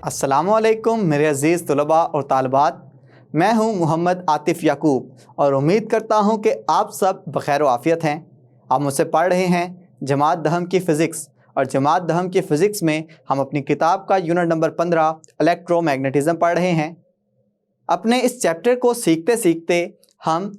अस्सलामुअलैकुम मेरे अज़ीज़ तलबा और तालिबात। मैं हूं मोहम्मद आतिफ़ याकूब और उम्मीद करता हूं कि आप सब बखैर व आफ़ियत हैं। आप मुझसे पढ़ रहे हैं जमात दहम की फ़िज़िक्स, और जमात दहम की फ़िज़िक्स में हम अपनी किताब का यूनिट नंबर 15 इलेक्ट्रोमैग्नेटिज़्म पढ़ रहे हैं। अपने इस चैप्टर को सीखते सीखते हम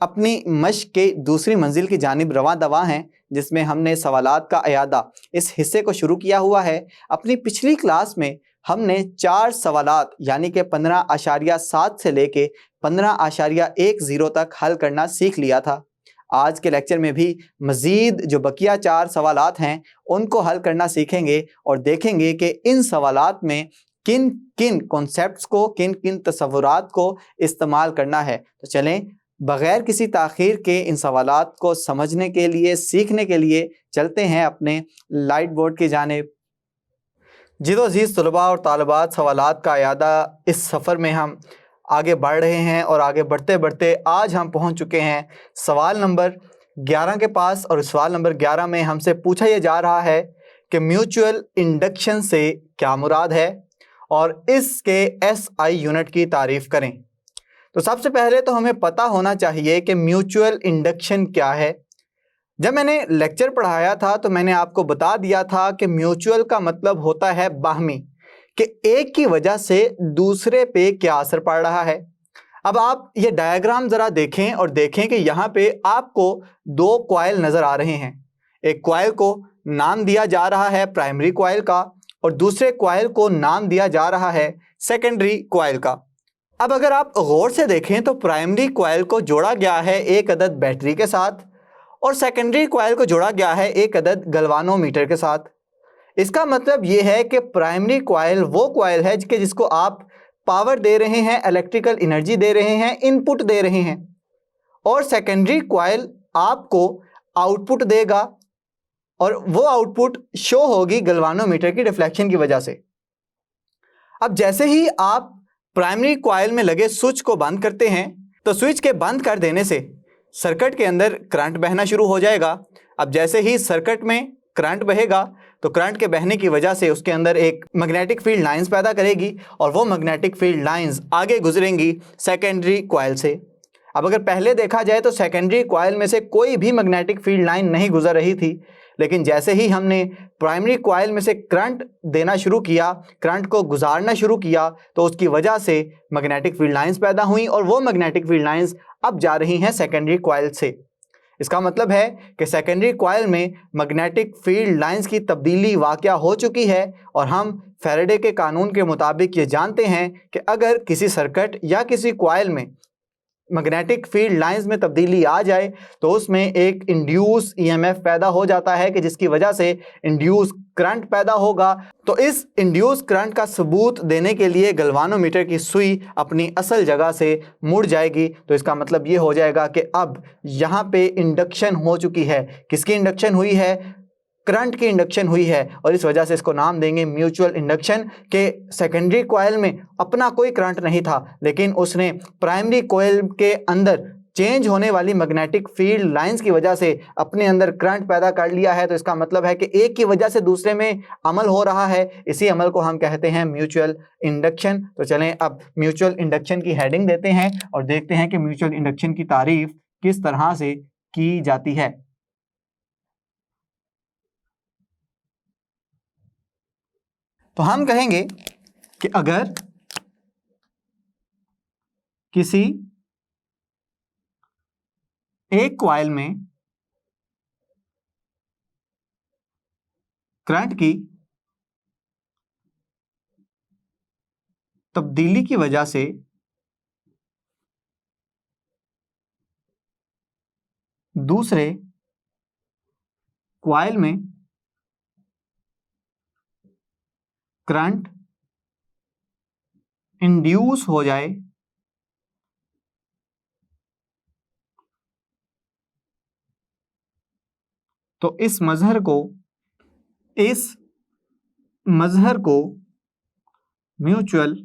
अपनी मश्क के दूसरी मंजिल की जानिब रवां दवा हैं, जिसमें हमने सवालात का अयादा इस हिस्से को शुरू किया हुआ है। अपनी पिछली क्लास में हमने 4 सवालात यानी कि 15.7 से लेके 15.10 तक हल करना सीख लिया था। आज के लेक्चर में भी मज़ीद जो बकिया 4 सवालात हैं उनको हल करना सीखेंगे और देखेंगे कि इन सवालात में किन किन कॉन्सेप्ट्स को, किन किन तसव्वुरात को इस्तेमाल करना है। तो चलें बग़ैर किसी ताख़ीर के इन सवालात को समझने के लिए, सीखने के लिए चलते हैं अपने लाइट बोर्ड की जानिब। जी तो अज़ीज़ तलबा और तालिबात, सवालात का अयादा इस सफ़र में हम आगे बढ़ रहे हैं और आगे बढ़ते बढ़ते आज हम पहुंच चुके हैं सवाल नंबर 11 के पास। और सवाल नंबर 11 में हमसे पूछा यह जा रहा है कि म्यूचुअल इंडक्शन से क्या मुराद है और इसके SI यूनिट की तारीफ़ करें। तो सबसे पहले तो हमें पता होना चाहिए कि म्यूचुअल इंडक्शन क्या है। जब मैंने लेक्चर पढ़ाया था तो मैंने आपको बता दिया था कि म्यूचुअल का मतलब होता है बाहमी, कि एक की वजह से दूसरे पे क्या असर पड़ रहा है। अब आप ये डायग्राम ज़रा देखें और देखें कि यहाँ पे आपको 2 कॉइल नज़र आ रहे हैं। एक कॉइल को नाम दिया जा रहा है प्राइमरी कॉइल का और दूसरे कॉइल को नाम दिया जा रहा है सेकेंडरी कॉइल का। अब अगर आप गौर से देखें तो प्राइमरी कॉइल को जोड़ा गया है एक अदद बैटरी के साथ और सेकेंडरी कॉइल को जोड़ा गया है एक अदद गलवानोमीटर के साथ। इसका मतलब ये है कि प्राइमरी कॉइल वो कॉइल है कि जिसको आप पावर दे रहे हैं, इलेक्ट्रिकल एनर्जी दे रहे हैं, इनपुट दे रहे हैं, और सेकेंडरी कॉइल आपको आउटपुट देगा और वो आउटपुट शो होगी गलवानोमीटर की डिफ्लेक्शन की वजह से। अब जैसे ही आप प्राइमरी कॉइल में लगे स्विच को बंद करते हैं तो स्विच के बंद कर देने से सर्किट के अंदर करंट बहना शुरू हो जाएगा। अब जैसे ही सर्किट में करंट बहेगा तो करंट के बहने की वजह से उसके अंदर एक मैग्नेटिक फील्ड लाइंस पैदा करेगी और वो मैग्नेटिक फील्ड लाइंस आगे गुजरेंगी सेकेंडरी कॉइल से। अब अगर पहले देखा जाए तो सेकेंडरी कॉइल में से कोई भी मैग्नेटिक फील्ड लाइन नहीं गुजर रही थी, लेकिन जैसे ही हमने प्राइमरी कॉइल में से करंट देना शुरू किया, करंट को गुजारना शुरू किया, तो उसकी वजह से मैग्नेटिक फील्ड लाइंस पैदा हुई और वो मैग्नेटिक फील्ड लाइंस अब जा रही हैं सेकेंडरी कॉइल से। इसका मतलब है कि सेकेंडरी कॉइल में मैग्नेटिक फील्ड लाइंस की तब्दीली वाक़या हो चुकी है और हम फैराडे के कानून के मुताबिक ये जानते हैं कि अगर किसी सर्किट या किसी कॉइल में मैग्नेटिक फील्ड लाइंस में तब्दीली आ जाए तो उसमें एक इंड्यूस EMF पैदा हो जाता है कि जिसकी वजह से इंड्यूस करंट पैदा होगा। तो इस इंड्यूस करंट का सबूत देने के लिए गलवानोमीटर की सुई अपनी असल जगह से मुड़ जाएगी। तो इसका मतलब ये हो जाएगा कि अब यहाँ पे इंडक्शन हो चुकी है। किसकी इंडक्शन हुई है? करंट की इंडक्शन हुई है और इस वजह से इसको नाम देंगे म्यूचुअल इंडक्शन। के सेकेंडरी कॉइल में अपना कोई करंट नहीं था, लेकिन उसने प्राइमरी कॉइल के अंदर चेंज होने वाली मैग्नेटिक फील्ड लाइंस की वजह से अपने अंदर करंट पैदा कर लिया है। तो इसका मतलब है कि एक की वजह से दूसरे में अमल हो रहा है। इसी अमल को हम कहते हैं म्यूचुअल इंडक्शन। तो चलें अब म्यूचुअल इंडक्शन की हेडिंग देते हैं और देखते हैं कि म्यूचुअल इंडक्शन की तारीफ किस तरह से की जाती है। तो हम कहेंगे कि अगर किसी एक कॉइल में करंट की तब्दीली की वजह से दूसरे कॉइल में करंट इंड्यूस हो जाए तो इस मजहर को म्यूचुअल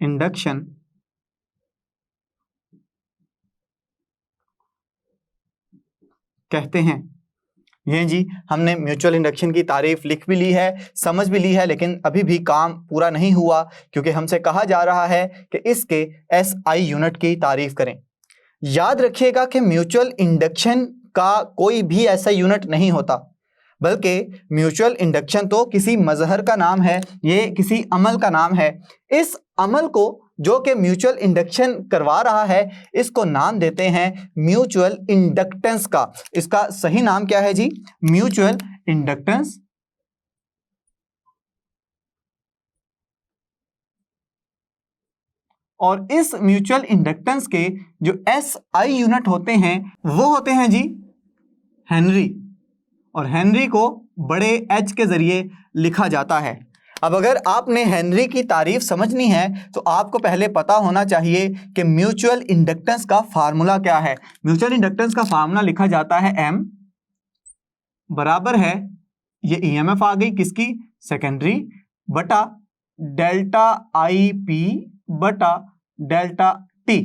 इंडक्शन कहते हैं। ये जी हमने म्यूचुअल इंडक्शन की तारीफ लिख भी ली है, समझ भी ली है, लेकिन अभी भी काम पूरा नहीं हुआ क्योंकि हमसे कहा जा रहा है कि इसके एसआई यूनिट की तारीफ करें। याद रखिएगा कि म्यूचुअल इंडक्शन का कोई भी ऐसा यूनिट नहीं होता, बल्कि म्यूचुअल इंडक्शन तो किसी मजहर का नाम है, ये किसी अमल का नाम है। इस अमल को जो कि म्यूचुअल इंडक्शन करवा रहा है, इसको नाम देते हैं म्यूचुअल इंडक्टेंस का। इसका सही नाम क्या है जी? Mutual inductance. और इस म्यूचुअल इंडक्टेंस के जो एसआई यूनिट होते हैं वो होते हैं जी हेनरी, और हेनरी को बड़े एच के जरिए लिखा जाता है। अब अगर आपने हेनरी की तारीफ समझनी है तो आपको पहले पता होना चाहिए कि म्यूचुअल इंडक्टेंस का फार्मूला क्या है। म्यूचुअल इंडक्टेंस का फार्मूला लिखा जाता है एम बराबर है, ये ईएमएफ आ गई किसकी? सेकेंडरी, बटा डेल्टा आई पी बटा डेल्टा टी,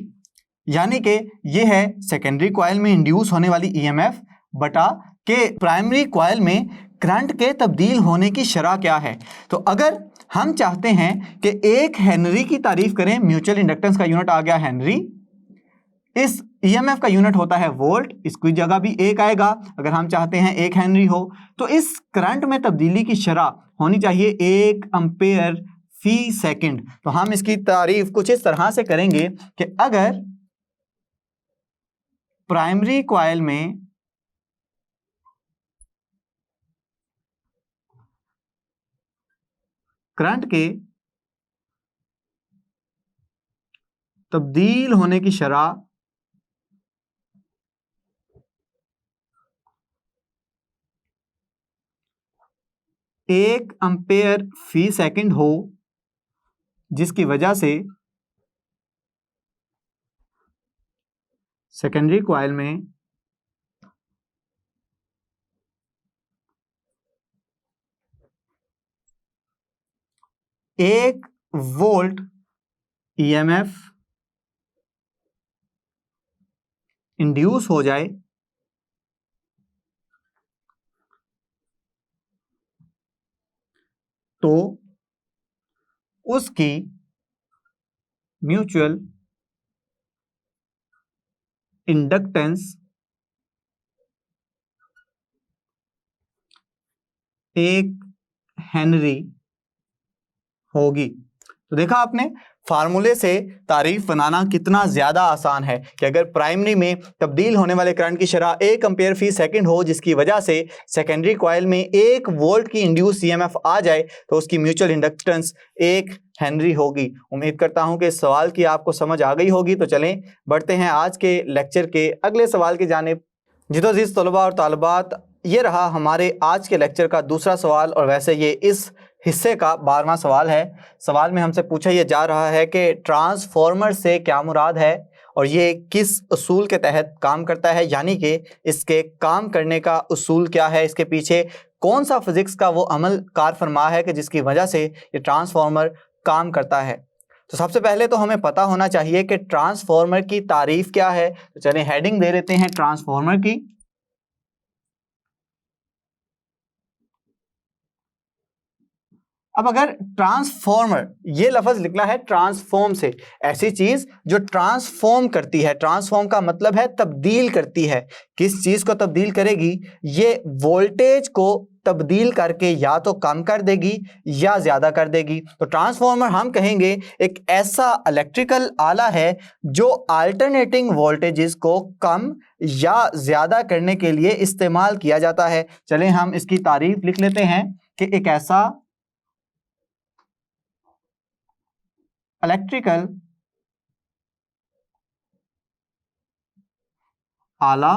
यानी कि ये है सेकेंडरी कॉइल में इंड्यूस होने वाली ईएमएफ बटा के प्राइमरी कॉइल में करंट के तब्दील होने की शरह क्या है। तो अगर हम चाहते हैं कि एक हेनरी की तारीफ करें, म्यूचुअल इंडक्टेंस का यूनिट आ गया हेनरी, इस ईएमएफ का यूनिट होता है वोल्ट, इसकी जगह भी एक आएगा अगर हम चाहते हैं एक हेनरी हो, तो इस करंट में तब्दीली की शरह होनी चाहिए 1 एम्पेयर फी सेकंड। तो हम इसकी तारीफ कुछ इस तरह से करेंगे कि अगर प्राइमरी कॉइल में करंट के तब्दील होने की शरह 1 एम्पेयर फी सेकंड हो, जिसकी वजह से सेकेंडरी कॉइल में एक वोल्ट ईएमएफ इंड्यूस हो जाए, तो उसकी म्यूचुअल इंडक्टेंस 1 हेनरी होगी। तो देखा आपने फार्मूले से तारीफ बनाना कितना ज्यादा आसान है कि अगर प्राइमरी में तब्दील होने वाले करंट की शरह 1 एम्पेयर फी सेकंड हो, जिसकी वजह से सेकेंडरी कॉइल में 1 वोल्ट की इंड्यूस ईएमएफ आ जाए, तो उसकी म्यूचुअल इंडक्टेंस 1 हेनरी होगी। उम्मीद करता हूं कि इस सवाल की आपको समझ आ गई होगी। तो चलें बढ़ते हैं आज के लेक्चर के अगले सवाल की जानिब। जी तो अजीज़ तलबा और तालिबात, ये रहा हमारे आज के लेक्चर का दूसरा सवाल, और वैसे ये इस हिस्से का 12वां सवाल है। सवाल में हमसे पूछा यह जा रहा है कि ट्रांसफॉर्मर से क्या मुराद है और ये किस उसूल के तहत काम करता है, यानी कि इसके काम करने का उसूल क्या है, इसके पीछे कौन सा फिजिक्स का वो अमल कार फरमा है कि जिसकी वजह से ये ट्रांसफॉर्मर काम करता है। तो सबसे पहले तो हमें पता होना चाहिए कि ट्रांसफॉर्मर की तारीफ क्या है। तो चलिए हेडिंग दे देते हैं ट्रांसफॉर्मर की। अब अगर ट्रांसफॉर्मर ये लफ्ज निकला है ट्रांसफॉर्म से, ऐसी चीज जो ट्रांसफॉर्म करती है, ट्रांसफॉर्म का मतलब है तब्दील करती है। किस चीज को तब्दील करेगी? ये वोल्टेज को तब्दील करके या तो कम कर देगी या ज्यादा कर देगी। तो ट्रांसफॉर्मर हम कहेंगे एक ऐसा इलेक्ट्रिकल आला है जो अल्टरनेटिंग वोल्टेजेस को कम या ज्यादा करने के लिए इस्तेमाल किया जाता है। चलें हम इसकी तारीफ लिख लेते हैं कि एक ऐसा इलेक्ट्रिकल आला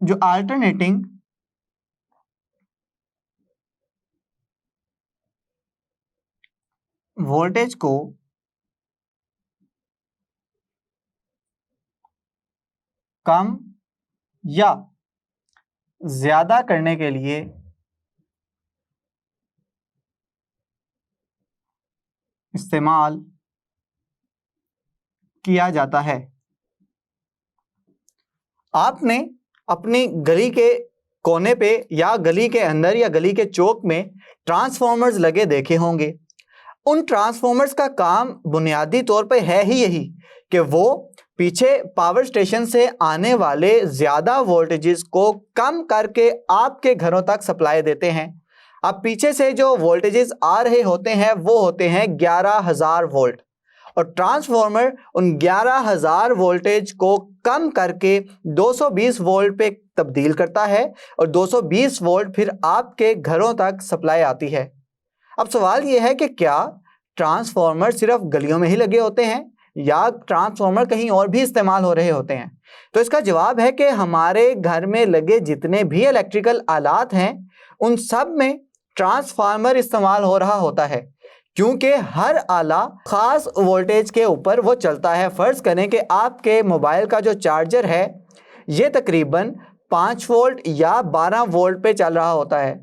जो अल्टरनेटिंग वोल्टेज को कम या ज्यादा करने के लिए इस्तेमाल किया जाता है। आपने अपनी गली के कोने पे या गली के अंदर या गली के चौक में ट्रांसफॉर्मर्स लगे देखे होंगे। उन ट्रांसफॉर्मर्स का काम बुनियादी तौर पे है ही यही कि वो पीछे पावर स्टेशन से आने वाले ज़्यादा वोल्टेजेस को कम करके आपके घरों तक सप्लाई देते हैं। अब पीछे से जो वोल्टेजेस आ रहे होते हैं वो होते हैं 11,000 वोल्ट, और ट्रांसफॉर्मर उन 11,000 वोल्टेज को कम करके 220 वोल्ट पे तब्दील करता है और 220 वोल्ट फिर आपके घरों तक सप्लाई आती है। अब सवाल ये है कि क्या ट्रांसफॉर्मर सिर्फ गलियों में ही लगे होते हैं या ट्रांसफॉर्मर कहीं और भी इस्तेमाल हो रहे होते हैं? तो इसका जवाब है कि हमारे घर में लगे जितने भी इलेक्ट्रिकल आलात हैं उन सब में ट्रांसफार्मर इस्तेमाल हो रहा होता है, क्योंकि हर आला खास वोल्टेज के ऊपर वो चलता है। फर्ज करें कि आपके मोबाइल का जो चार्जर है ये तकरीबन 5 वोल्ट या 12 वोल्ट पे चल रहा होता है,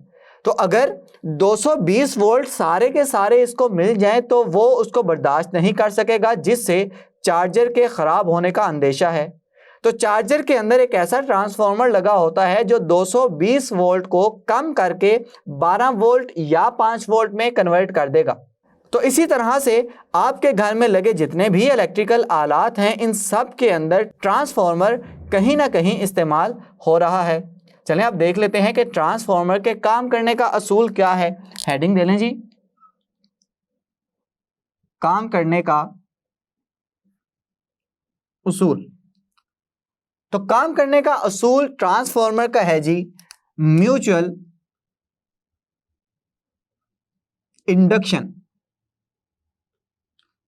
तो अगर 220 वोल्ट सारे के सारे इसको मिल जाएं तो वो उसको बर्दाश्त नहीं कर सकेगा, जिससे चार्जर के ख़राब होने का अंदेशा है। तो चार्जर के अंदर एक ऐसा ट्रांसफार्मर लगा होता है जो 220 वोल्ट को कम करके 12 वोल्ट या 5 वोल्ट में कन्वर्ट कर देगा। तो इसी तरह से आपके घर में लगे जितने भी इलेक्ट्रिकल आलात हैं इन सब के अंदर ट्रांसफार्मर कहीं ना कहीं इस्तेमाल हो रहा है। चलें अब देख लेते हैं कि ट्रांसफार्मर के काम करने का असूल क्या है। हेडिंग दे लें जी, काम करने का उसूल। तो काम करने का असूल ट्रांसफार्मर का है जी म्यूचुअल इंडक्शन।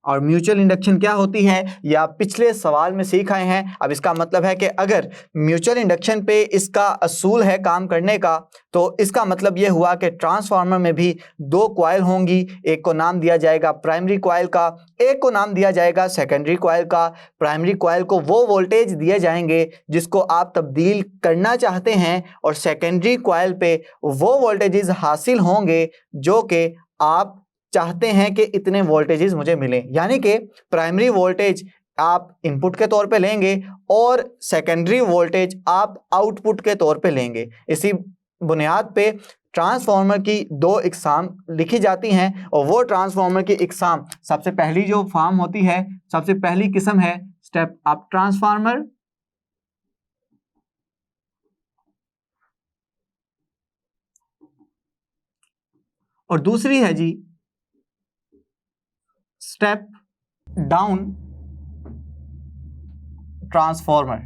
और म्यूचुअल इंडक्शन क्या होती है ये आप पिछले सवाल में सीख आए हैं। अब इसका मतलब है कि अगर म्यूचुअल इंडक्शन पे इसका असूल है काम करने का, तो इसका मतलब ये हुआ कि ट्रांसफार्मर में भी 2 कॉइल होंगी। एक को नाम दिया जाएगा प्राइमरी कॉइल का, एक को नाम दिया जाएगा सेकेंडरी कॉइल का। प्राइमरी कॉइल को वो वोल्टेज दिए जाएंगे जिसको आप तब्दील करना चाहते हैं, और सेकेंडरी कॉइल पे वो वोल्टेजेस हासिल होंगे जो कि आप चाहते हैं कि इतने वोल्टेजेस मुझे मिले। यानी कि प्राइमरी वोल्टेज आप इनपुट के तौर पे लेंगे और सेकेंडरी वोल्टेज आप आउटपुट के तौर पे लेंगे। इसी बुनियाद पे ट्रांसफार्मर की 2 इकसाम लिखी जाती हैं, और वो ट्रांसफार्मर की इकसाम सबसे पहली जो फॉर्म होती है, सबसे पहली किस्म है स्टेप अप ट्रांसफार्मर, और दूसरी है जी स्टेप डाउन ट्रांसफार्मर।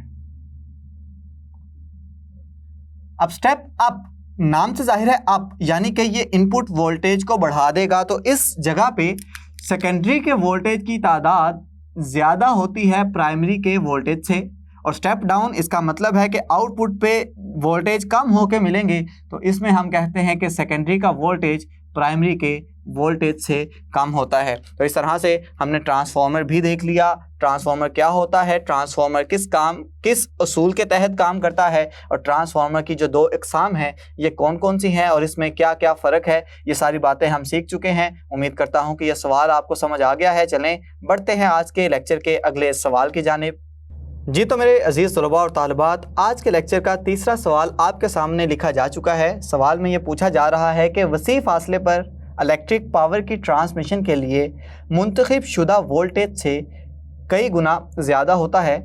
अब स्टेप अप नाम से जाहिर है अप, यानी कि ये इनपुट वोल्टेज को बढ़ा देगा, तो इस जगह पे सेकेंडरी के वोल्टेज की तादाद ज़्यादा होती है प्राइमरी के वोल्टेज से। और स्टेप डाउन इसका मतलब है कि आउटपुट पे वोल्टेज कम होके मिलेंगे, तो इसमें हम कहते हैं कि सेकेंडरी का वोल्टेज प्राइमरी के वोल्टेज से कम होता है। तो इस तरह से हमने ट्रांसफार्मर भी देख लिया, ट्रांसफार्मर क्या होता है, ट्रांसफार्मर किस उसूल के तहत काम करता है, और ट्रांसफार्मर की जो 2 इकसाम हैं ये कौन कौन सी हैं और इसमें क्या क्या फ़र्क है, ये सारी बातें हम सीख चुके हैं। उम्मीद करता हूँ कि यह सवाल आपको समझ आ गया है। चलें बढ़ते हैं आज के लेक्चर के अगले सवाल की जानिब। जी तो मेरे अजीज़ तलबा और तालिबात, आज के लेक्चर का तीसरा सवाल आपके सामने लिखा जा चुका है। सवाल में ये पूछा जा रहा है कि वसी फासले पर इलेक्ट्रिक पावर की ट्रांसमिशन के लिए मुंतखब शुदा वोल्टेज से कई गुना ज़्यादा होता है।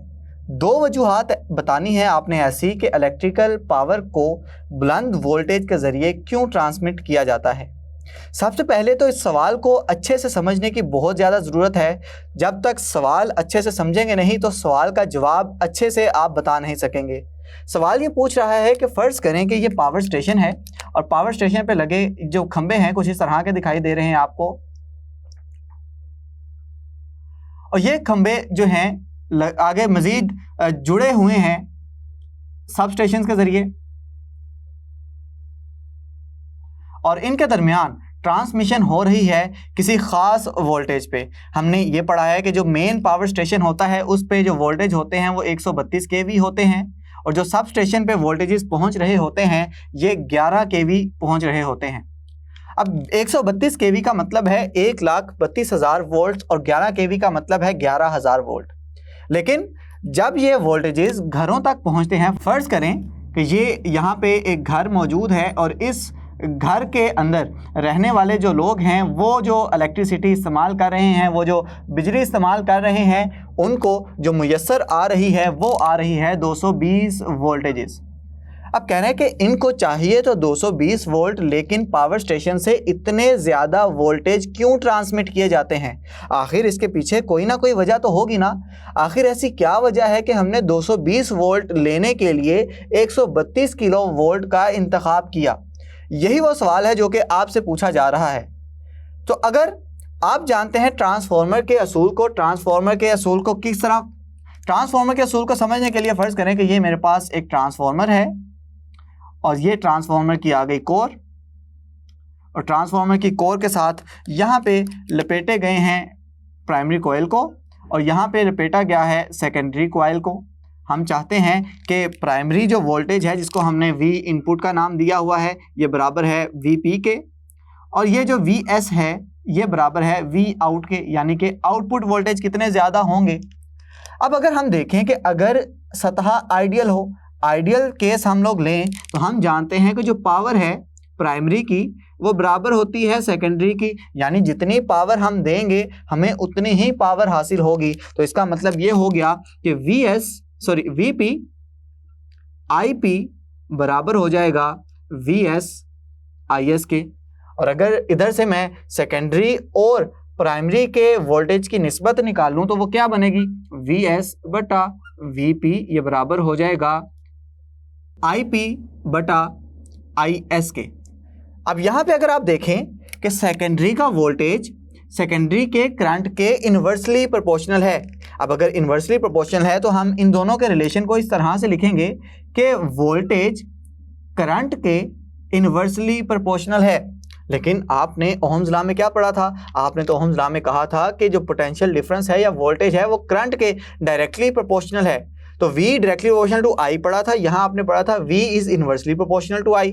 2 वजूहात बतानी है आपने ऐसी कि इलेक्ट्रिकल पावर को बुलंद वोल्टेज के ज़रिए क्यों ट्रांसमिट किया जाता है। सबसे पहले तो इस सवाल को अच्छे से समझने की बहुत ज़्यादा ज़रूरत है। जब तक सवाल अच्छे से समझेंगे नहीं तो सवाल का जवाब अच्छे से आप बता नहीं सकेंगे। सवाल ये पूछ रहा है कि फ़र्ज़ करें कि ये पावर स्टेशन है और पावर स्टेशन पे लगे जो खंबे हैं कुछ इस तरह के दिखाई दे रहे हैं आपको, और ये खंबे जो हैं आगे मज़ीद जुड़े हुए हैं सब स्टेशन के ज़रिए, और इनके दरमियान ट्रांसमिशन हो रही है किसी ख़ास वोल्टेज पे। हमने ये पढ़ा है कि जो मेन पावर स्टेशन होता है उस पे जो वोल्टेज होते हैं वो 132 kV होते हैं, और जो सब स्टेशन पे वोल्टेजेस पहुंच रहे होते हैं ये 11 kV पहुंच रहे होते हैं। अब 132 kV का मतलब है 1,32,000 वोल्ट और 11 kV का मतलब है 11,000 वोल्ट। लेकिन जब ये वोल्टेजेस घरों तक पहुंचते हैं, फ़र्ज़ करें कि ये यहाँ पे एक घर मौजूद है और इस घर के अंदर रहने वाले जो लोग हैं वो जो इलेक्ट्रिसिटी इस्तेमाल कर रहे हैं, वो जो बिजली इस्तेमाल कर रहे हैं, उनको जो मुयस्सर आ रही है वो आ रही है 220 वोल्टेजेस। अब कह रहे हैं कि इनको चाहिए तो 220 वोल्ट, लेकिन पावर स्टेशन से इतने ज़्यादा वोल्टेज क्यों ट्रांसमिट किए जाते हैं? आखिर इसके पीछे कोई ना कोई वजह तो होगी ना। आखिर ऐसी क्या वजह है कि हमने 220 वोल्ट लेने के लिए 132 किलो वोल्ट का इंतखाब किया? यही वो सवाल है जो कि आपसे पूछा जा रहा है। तो अगर आप जानते हैं ट्रांसफार्मर के असूल को, ट्रांसफार्मर के असूल को किस तरह, ट्रांसफार्मर के असूल को समझने के लिए फ़र्ज़ करें कि ये मेरे पास एक ट्रांसफार्मर है और ये ट्रांसफार्मर की आ गई कोर, और ट्रांसफार्मर की कोर के साथ यहाँ पे लपेटे गए हैं प्राइमरी कॉइल को, और यहाँ पे लपेटा गया है सेकेंडरी कॉइल को। हम चाहते हैं कि प्राइमरी जो वोल्टेज है जिसको हमने V इनपुट का नाम दिया हुआ है ये बराबर है VP के, और ये जो VS है ये बराबर है V आउट के, यानी कि आउटपुट वोल्टेज कितने ज़्यादा होंगे। अब अगर हम देखें कि अगर सतह आइडियल हो, आइडियल केस हम लोग लें, तो हम जानते हैं कि जो पावर है प्राइमरी की वो बराबर होती है सेकेंडरी की, यानी जितनी पावर हम देंगे हमें उतनी ही पावर हासिल होगी। तो इसका मतलब ये हो गया कि VP IP बराबर हो जाएगा VS IS के। और अगर इधर से मैं सेकेंडरी और प्राइमरी के वोल्टेज की निस्बत निकालूं तो वो क्या बनेगी? VS बटा VP ये बराबर हो जाएगा IP बटा IS के। अब यहाँ पे अगर आप देखें कि सेकेंडरी का वोल्टेज सेकेंडरी के करंट के इन्वर्सली प्रोपोर्शनल है। अब अगर इन्वर्सली प्रोपोर्शनल है तो हम इन दोनों के रिलेशन को इस तरह से लिखेंगे कि वोल्टेज करंट के इन्वर्सली प्रोपोर्शनल है। लेकिन आपने ओहम्स लॉ में क्या पढ़ा था? आपने तो ओहम्स लॉ में कहा था कि जो पोटेंशियल डिफरेंस है या वोल्टेज है वो करंट के डायरेक्टली प्रोपोर्शनल है। तो V directly proportional to I पढ़ा था, यहाँ आपने पढ़ा था V is inversely proportional to I।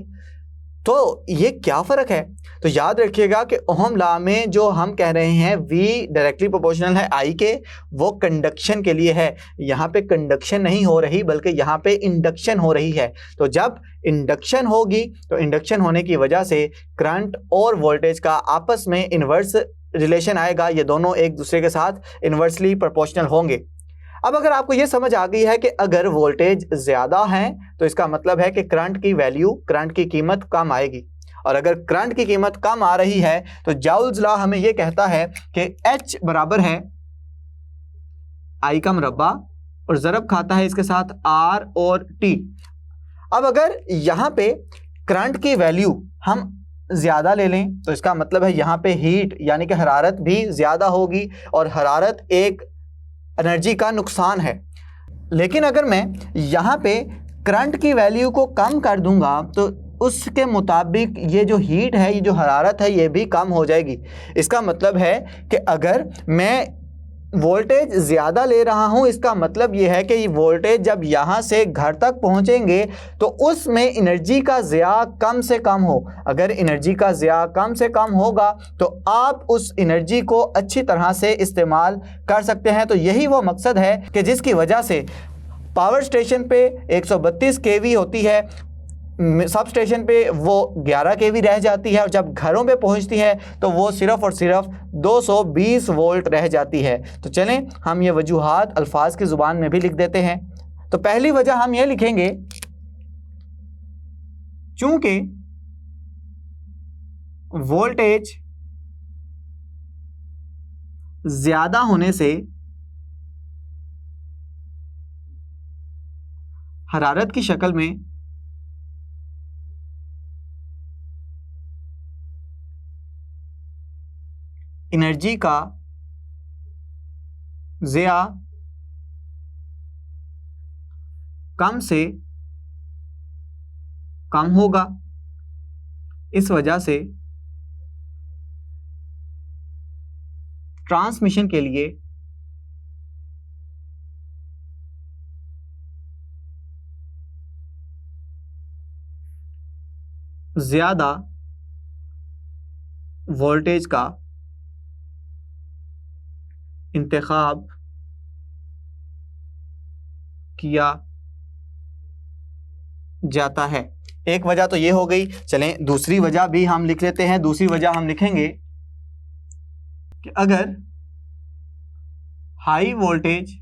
तो ये क्या फ़र्क है? तो याद रखिएगा कि ओहम लॉ में जो हम कह रहे हैं V डायरेक्टली प्रोपोर्शनल है I के, वो कंडक्शन के लिए है। यहाँ पे कंडक्शन नहीं हो रही बल्कि यहाँ पे इंडक्शन हो रही है। तो जब इंडक्शन होगी तो इंडक्शन होने की वजह से करंट और वोल्टेज का आपस में इन्वर्स रिलेशन आएगा, ये दोनों एक दूसरे के साथ इन्वर्सली प्रोपोर्शनल होंगे। अब अगर आपको ये समझ आ गई है कि अगर वोल्टेज ज़्यादा है तो इसका मतलब है कि करंट की वैल्यू, करंट की कीमत कम आएगी, और अगर करंट की कीमत कम आ रही है तो जॉल्स लॉ हमें ये कहता है कि H बराबर है I का मुरब्बा और ज़रब खाता है इसके साथ R और T। अब अगर यहाँ पे करंट की वैल्यू हम ज़्यादा ले लें तो इसका मतलब है यहाँ पे हीट यानी कि हरारत भी ज़्यादा होगी, और हरारत एक एनर्जी का नुकसान है। लेकिन अगर मैं यहाँ पे करंट की वैल्यू को कम कर दूंगा तो उसके मुताबिक ये जो हीट है, ये जो हरारत है, ये भी कम हो जाएगी। इसका मतलब है कि अगर मैं वोल्टेज ज़्यादा ले रहा हूँ, इसका मतलब ये है कि वोल्टेज जब यहाँ से घर तक पहुँचेंगे तो उसमें एनर्जी का ज़िया कम से कम हो। अगर एनर्जी का ज़िया कम से कम होगा तो आप उस एनर्जी को अच्छी तरह से इस्तेमाल कर सकते हैं। तो यही वो मकसद है कि जिसकी वजह से पावर स्टेशन पे 132 kV होती है, सब स्टेशन पे वो 11 kV रह जाती है, और जब घरों पे पहुंचती है तो वो सिर्फ़ और सिर्फ 220 वोल्ट रह जाती है। तो चलें हम ये वजूहात अल्फाज की ज़ुबान में भी लिख देते हैं। तो पहली वजह हम ये लिखेंगे, चूंकि वोल्टेज ज़्यादा होने से हरारत की शक्ल में एनर्जी का ज़िया कम से कम होगा। इस वजह से ट्रांसमिशन के लिए ज़्यादा वोल्टेज का इंतखाब किया जाता है। एक वजह तो ये हो गई। चलें दूसरी वजह भी हम लिख लेते हैं। दूसरी वजह हम लिखेंगे कि अगर हाई वोल्टेज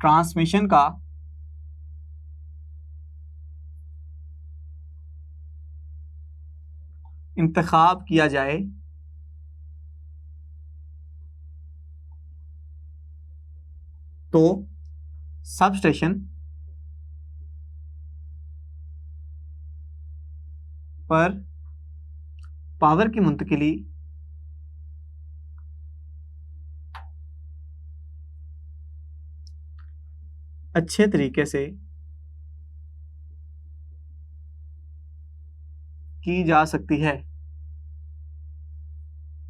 ट्रांसमिशन का इंतखाब किया जाए तो सबस्टेशन पर पावर की मुंतकिली अच्छे तरीके से की जा सकती है।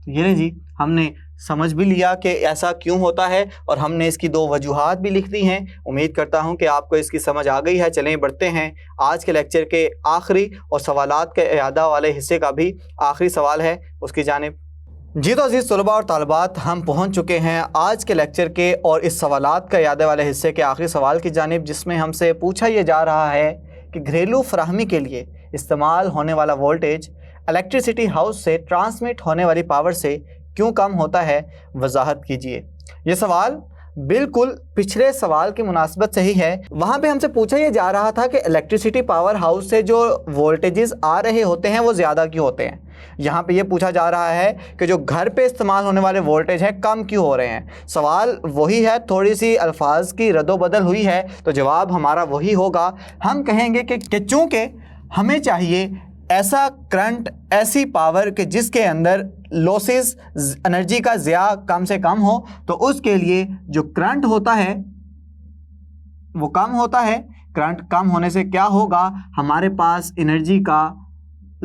ये नहीं जी, हमने समझ भी लिया कि ऐसा क्यों होता है और हमने इसकी दो वजूहात भी लिख दी हैं। उम्मीद करता हूं कि आपको इसकी समझ आ गई है। चलें बढ़ते हैं आज के लेक्चर के आखिरी और सवालात के इयादा वाले हिस्से का भी आखिरी सवाल है उसकी जानिब। जी तो अजीज़ तलबा और तालिबात, हम पहुंच चुके हैं आज के लेक्चर के और इस सवालात का इयादे वाले हिस्से के आखिरी सवाल की जानिब, जिसमें हमसे पूछा यह जा रहा है कि घरेलू फराहमी के लिए इस्तेमाल होने वाला वोल्टेज इलेक्ट्रिसिटी हाउस से ट्रांसमिट होने वाली पावर से क्यों कम होता है, वजाहत कीजिए। ये सवाल बिल्कुल पिछले सवाल की मुनासबत से ही है। वहाँ पे हमसे पूछा यह जा रहा था कि इलेक्ट्रिसिटी पावर हाउस से जो वोल्टेजेस आ रहे होते हैं वो ज़्यादा क्यों होते हैं। यहाँ पे ये पूछा जा रहा है कि जो घर पे इस्तेमाल होने वाले वोल्टेज हैं कम क्यों हो रहे हैं। सवाल वही है, थोड़ी सी अल्फाज की रद्दोबदल हुई है, तो जवाब हमारा वही होगा। हम कहेंगे कि चूँकि हमें चाहिए ऐसा करंट, ऐसी पावर कि जिसके अंदर लॉसेस, एनर्जी का ज़िया कम से कम हो, तो उसके लिए जो करंट होता है वो कम होता है। करंट कम होने से क्या होगा, हमारे पास एनर्जी का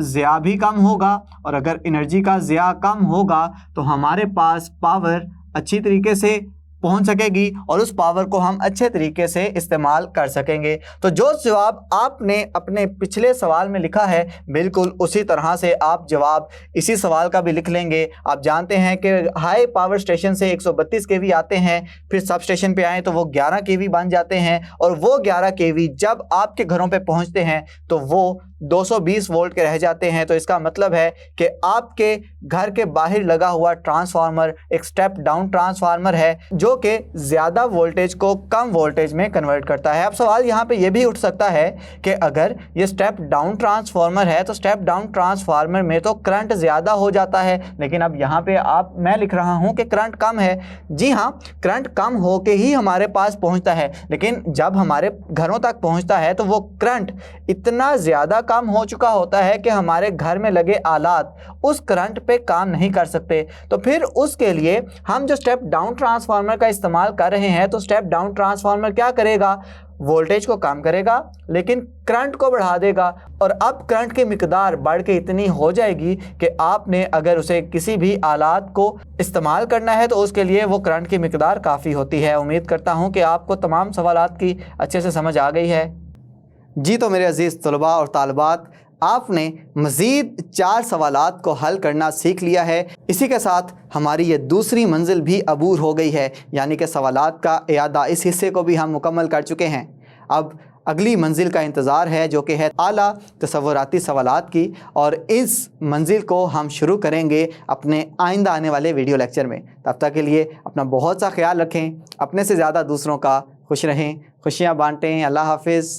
ज़िया भी कम होगा, और अगर एनर्जी का ज़िया कम होगा तो हमारे पास पावर अच्छी तरीके से पहुंच सकेगी और उस पावर को हम अच्छे तरीके से इस्तेमाल कर सकेंगे। तो जो जवाब आपने अपने पिछले सवाल में लिखा है बिल्कुल उसी तरह से आप जवाब इसी सवाल का भी लिख लेंगे। आप जानते हैं कि हाई पावर स्टेशन से 132 केवी आते हैं, फिर सब स्टेशन पे आए तो वो 11 केवी बन जाते हैं, और वो 11 केवी जब आपके घरों पे पहुंचते हैं तो वो 220 वोल्ट के रह जाते हैं। तो इसका मतलब है कि आपके घर के बाहर लगा हुआ ट्रांसफार्मर एक स्टेप डाउन ट्रांसफार्मर है जो कि ज़्यादा वोल्टेज को कम वोल्टेज में कन्वर्ट करता है। अब सवाल यहाँ पे ये भी उठ सकता है कि अगर ये स्टेप डाउन ट्रांसफार्मर है तो स्टेप डाउन ट्रांसफार्मर में तो करंट ज़्यादा हो जाता है, लेकिन अब यहाँ पे मैं लिख रहा हूँ कि करंट कम है। जी हाँ, करंट कम हो के ही हमारे पास पहुँचता है, लेकिन जब हमारे घरों तक पहुँचता है तो वो करंट इतना ज़्यादा कम हो चुका होता है कि हमारे घर में लगे आलात उस करंट पे काम नहीं कर सकते। तो फिर उसके लिए हम जो स्टेप डाउन ट्रांसफार्मर का इस्तेमाल कर रहे हैं, तो स्टेप डाउन ट्रांसफार्मर क्या करेगा, वोल्टेज को कम करेगा लेकिन करंट को बढ़ा देगा। और अब करंट की मिकदार बढ़ के इतनी हो जाएगी कि आपने अगर उसे किसी भी आलात को इस्तेमाल करना है तो उसके लिए वो करंट की मिकदार काफ़ी होती है। उम्मीद करता हूँ कि आपको तमाम सवालात की अच्छे से समझ आ गई है। जी तो मेरे अजीज़ तलबा और तालिबात, आपने मज़ीद 4 सवालात को हल करना सीख लिया है। इसी के साथ हमारी ये दूसरी मंजिल भी अबूर हो गई है, यानी कि सवालात का इयादा इस हिस्से को भी हम मुकम्मल कर चुके हैं। अब अगली मंजिल का इंतज़ार है जो कि है आला तसव्वुराती सवालात की, और इस मंजिल को हम शुरू करेंगे अपने आइंदा आने वाले वीडियो लेक्चर में। तब तक के लिए अपना बहुत सा ख्याल रखें, अपने से ज़्यादा दूसरों का खुश रहें, खुशियाँ बांटें। अल्लाह हाफिज़।